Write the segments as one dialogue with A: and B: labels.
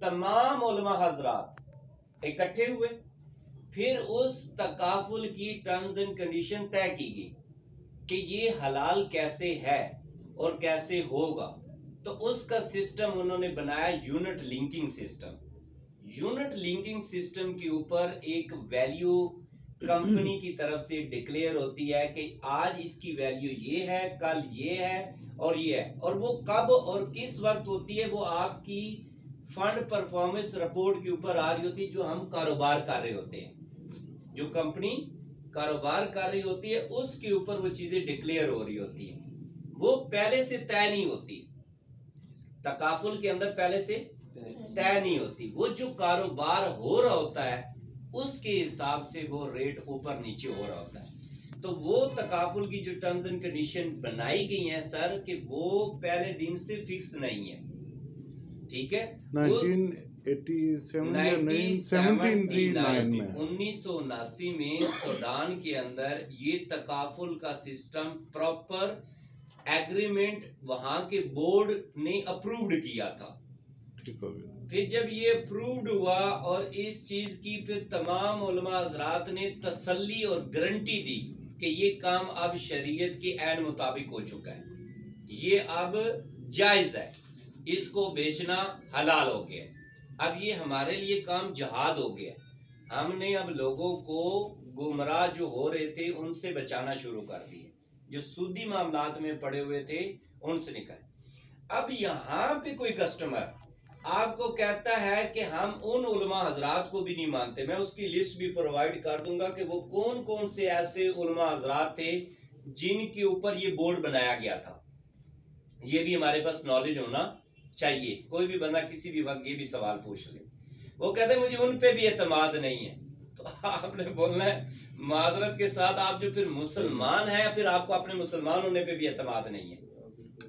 A: तमाम उलमा हजरात इकट्ठे हुए, फिर उस तकाफुल की टर्म्स एंड कंडीशन तय की गई कि ये हलाल कैसे है और कैसे होगा। तो उसका सिस्टम उन्होंने बनाया unit linking system. Unit linking system के ऊपर एक वैल्यू कंपनी की तरफ से डिक्लेयर होती है कि आज इसकी वैल्यू ये है, कल ये है और ये है, और वो कब और किस वक्त होती है वो आपकी फंड परफॉर्मेंस रिपोर्ट के ऊपर आ रही होती है, जो हम कारोबार कर रहे होते हैं। जो कंपनी कारोबार कर रही होती है उसके ऊपर वो चीजें डिक्लेयर हो रही होती है, वो पहले से तय नहीं होती। तकाफुल के अंदर पहले से तय नहीं होती, वो जो कारोबार हो रहा होता है उसके हिसाब से वो रेट ऊपर नीचे हो रहा होता है। तो वो तकाफुल की जो टर्म्स एंड कंडीशन बनाई गई हैं सर, कि वो पहले दिन से फिक्स नहीं है, ठीक है। 1979 में सूडान के अंदर ये तकाफुल का सिस्टम प्रॉपर एग्रीमेंट वहां के बोर्ड ने अप्रूव्ड किया था। फिर जब ये अप्रूव्ड हुआ और इस चीज की फिर तमाम उलमा हजरात ने तसल्ली और गारंटी दी कि ये काम अब शरीयत के ऐन मुताबिक हो चुका है, ये अब जायज है, इसको बेचना हलाल हो गया। अब ये हमारे लिए काम जहाद हो गया, हमने अब लोगों को गुमराह जो हो रहे थे उनसे बचाना शुरू कर दिए, जो सूदी मामलात में पड़े हुए थे उनसे निकल। अब यहाँ पे कोई कस्टमर आपको कहता है कि हम उन उलमा हजरात को भी नहीं मानते, मैं उसकी लिस्ट भी प्रोवाइड कर दूंगा कि वो कौन कौन से ऐसे उलमा हजरात थे जिनके ऊपर ये बोर्ड बनाया गया था। ये भी हमारे पास नॉलेज होना चाहिए। कोई भी बंदा किसी भी वक्त ये भी सवाल पूछ ले, वो कहते हैं मुझे उन पे भी एतमाद नहीं है, तो आपने बोलना है मादरत के साथ, आप जो फिर मुसलमान हैं फिर आपको अपने मुसलमान होने पे भी एतमाद नहीं है।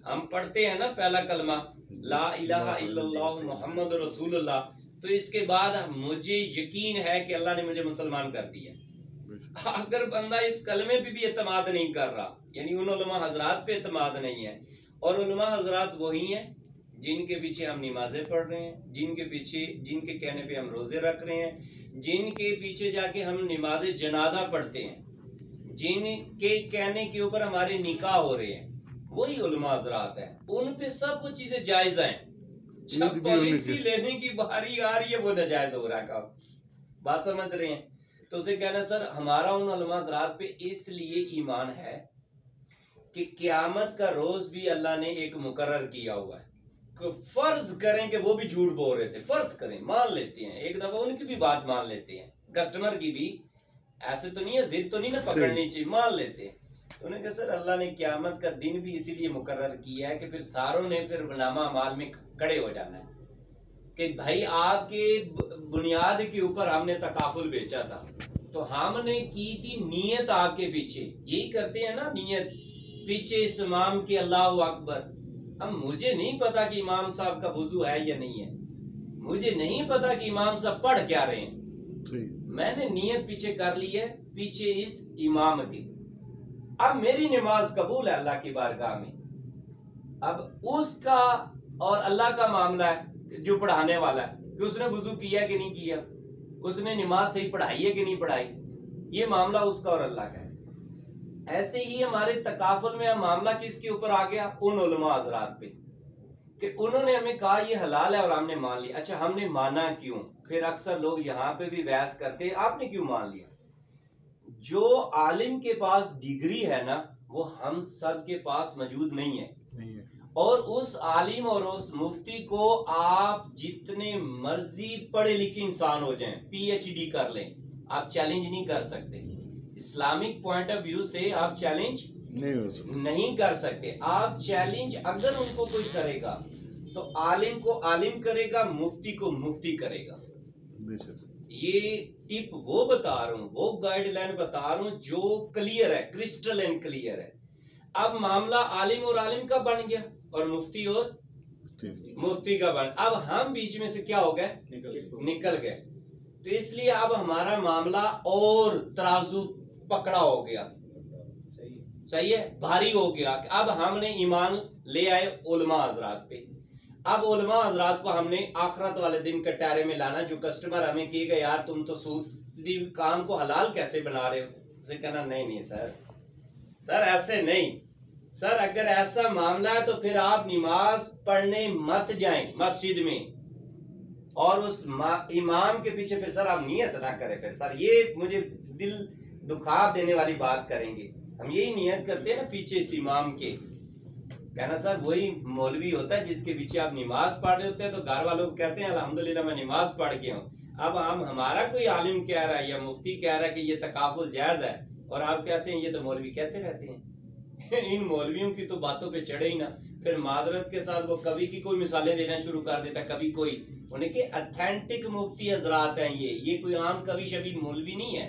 A: हम पढ़ते हैं ना पहला कलमा ला इलाहा इल्लल्लाह मुहम्मद रसूलुल्लाह, तो इसके बाद मुझे यकीन है कि अल्लाह ने मुझे मुसलमान कर दिया। अगर बंदा इस कलमे पे भी एतमाद नहीं कर रहा, यानी उन उलमा हजरात पे एतमाद नहीं है, और उलमा हजरात वही हैं जिनके पीछे हम नमाजें पढ़ रहे हैं, जिनके पीछे जिनके कहने पे हम रोजे रख रहे हैं, जिनके पीछे जाके हम नमाज जनाजा पढ़ते हैं, जिनके कहने के ऊपर हमारे निकाह हो रहे हैं, वही उलमा हजरात हैं। उन पे सब वो चीजें जायज हैं। जब पॉलिसी लेने की बारी आ रही है वो नाजायज हो रहा है काम। बात समझ रहे हैं? तो उसे कहना सर हमारा उन उलमा हजरात पे इसलिए ईमान है कि क़यामत का रोज भी अल्लाह ने एक मुकर्रर किया हुआ है। फर्ज करें कि वो भी झूठ बोल रहे थे, फर्ज करें मान लेते हैं, एक दफा उनकी भी बात मान लेते हैं, कस्टमर की भी, ऐसे तो नहीं है, जिद तो नहीं ना पकड़नी चाहिए, मान लेते हैं। तो उन्होंने कहा सर अल्लाह ने क़यामत का दिन भी इसीलिए मुकर्रर किया है कि फिर सारों ने फिर नामा माल में खड़े हो जाना है कि भाई आपके बुनियाद के ऊपर हमने तकाफुल बेचा था, तो हमने की थी नीयत आपके पीछे, यही करते हैं ना नीयत, पीछे इस इमाम के अल्लाहु अकबर। अब मुझे नहीं पता कि इमाम साहब का वुजू है या नहीं है, मुझे नहीं पता कि इमाम साहब पढ़ क्या रहे हैं, मैंने नीयत पीछे कर ली है, पीछे इस इमाम के। अब मेरी नमाज कबूल है अल्लाह की बारगाह में। अब उसका और अल्लाह का मामला है जो पढ़ाने वाला है कि उसने वुजू किया कि नहीं किया, उसने नमाज सही पढ़ाई है कि नहीं पढ़ाई, ये मामला उसका और अल्लाह का है। ऐसे ही हमारे तकाफुल में मामला किसके ऊपर आ गया? उन उलमा हजरात पे, कि उन्होंने हमें कहा ये हलाल है और हमने मान लिया। अच्छा हमने माना क्यों? फिर अक्सर लोग यहाँ पे भी बहस करते हैं आपने क्यों मान लिया। जो आलिम के पास डिग्री है ना वो हम सब के पास मौजूद नहीं है, और उस आलिम और उस मुफ्ती को आप जितने मर्जी पढ़े लिखे इंसान हो जाएं, पीएचडी कर लें, आप चैलेंज नहीं कर सकते। इस्लामिक पॉइंट ऑफ व्यू से आप चैलेंज नहीं कर सकते। आप चैलेंज अगर उनको कोई करेगा तो आलिम को आलिम करेगा, मुफ्ती को मुफ्ती करेगा। ये टिप वो बता रहा हूँ, वो गाइडलाइन बता रहा हूँ जो क्लियर है, क्रिस्टल एंड क्लियर है। अब मामला आलिम और आलिम का बन गया और मुफ्ती और मुफ्ती का बन, अब हम बीच में से क्या हो गए? निकल गए। तो इसलिए अब हमारा मामला और तराजू पकड़ा हो गया, सही है, भारी हो गया। अब हमने ईमान ले आए उलमा हजरात पे। अब उलमा हजरात को हमने आखरत वाले दिन कटारे में लाना। जो कस्टमर हमें कहेगा यार तुम तो सूदी काम को हलाल कैसे बना रहे हो, उसे कहना नहीं नहीं सर ऐसे नहीं सर, अगर ऐसा मामला है तो फिर आप नमाज पढ़ने मत जाएं मस्जिद में और उस इमाम के पीछे फिर सर आप नियत ना करें। फिर सर ये मुझे दिल दुखा देने वाली बात करेंगे, हम यही नियत करते हैं ना पीछे इस इमाम के, कहना सर वही मौलवी होता है जिसके पीछे आप नमाज पढ़ रहे होते हैं तो घर वालों को कहते हैं अल्हम्दुलिल्लाह मैं नमाज पढ़ के हूँ। अब हम हमारा कोई आलिम कह रहा है या मुफ्ती कह रहा है कि ये तकाफुल जायज है और आप कहते हैं ये तो मौलवी कहते रहते हैं। इन मौलवियों की तो बातों पे चढ़े ही ना। फिर मादरत के साथ वो कभी की कोई मिसालें देना शुरू कर देता, कभी कोई, उन्हें के अथेंटिक मुफ्ती हजरात हैं ये कोई आम कभी शबी मौलवी नहीं है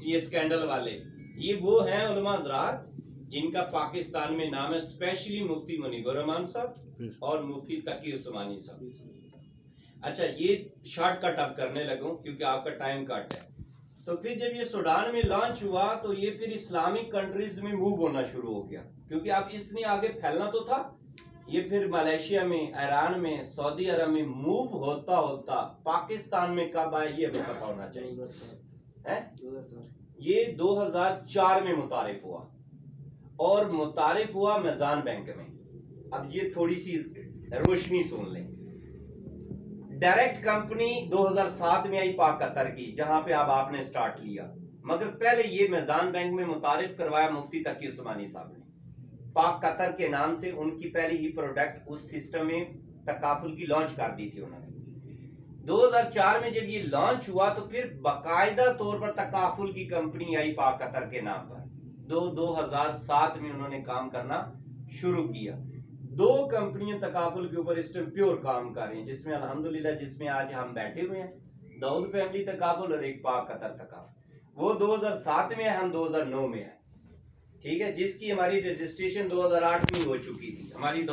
A: ये स्कैंडल वाले। ये वो हैं उलमा हजरात जिनका पाकिस्तान में नाम है, स्पेशली मुफ्ती मुनीबुर रहमान साहब और मुफ्ती तकी उस्मानी साहब। अच्छा ये शॉर्टकट अब करने लगूं क्योंकि आपका टाइम कट है। तो फिर जब ये सूडान में लॉन्च हुआ तो ये फिर इस्लामिक कंट्रीज में मूव होना शुरू हो गया, क्योंकि अब इसने आगे फैलना तो था। ये फिर मलेशिया में, ईरान में, सऊदी अरब में मूव होता होता पाकिस्तान में कब आया ये भी पता होना चाहिए है। ये 2004 में मुतारिफ हुआ और मुतारिफ हुआ मीज़ान बैंक में। अब ये थोड़ी सी रोशनी सुन लें। डायरेक्ट कंपनी 2007 में आई पाक कतर की, जहां पे अब आपने स्टार्ट लिया, मगर पहले ये मीज़ान बैंक में मुतारिफ करवाया मुफ्ती तकी उस्मानी साहब ने। पाक कतर के नाम से उनकी पहली ही प्रोडक्ट उस सिस्टम में तकाफुल की लॉन्च कर दी थी उन्होंने। 2004 में जब ये लॉन्च हुआ तो फिर बाकायदा तौर पर तकाफुल की कंपनी आई पाक कतर के नाम पर। 2007 में उन्होंने काम करना शुरू किया। 2 कंपनियां तकाफुल के ऊपर इस टाइम प्योर काम कर रही हैं, जिसमें अल्हम्दुलिल्लाह जिसमें आज हम बैठे हुए हैं, दाऊद फैमिली तकाफुल और एक पाक कतर तकाफुल। वो 2007 में है, हम 2009 में है, ठीक है, जिसकी हमारी रजिस्ट्रेशन 2008 में हो चुकी थी। हमारी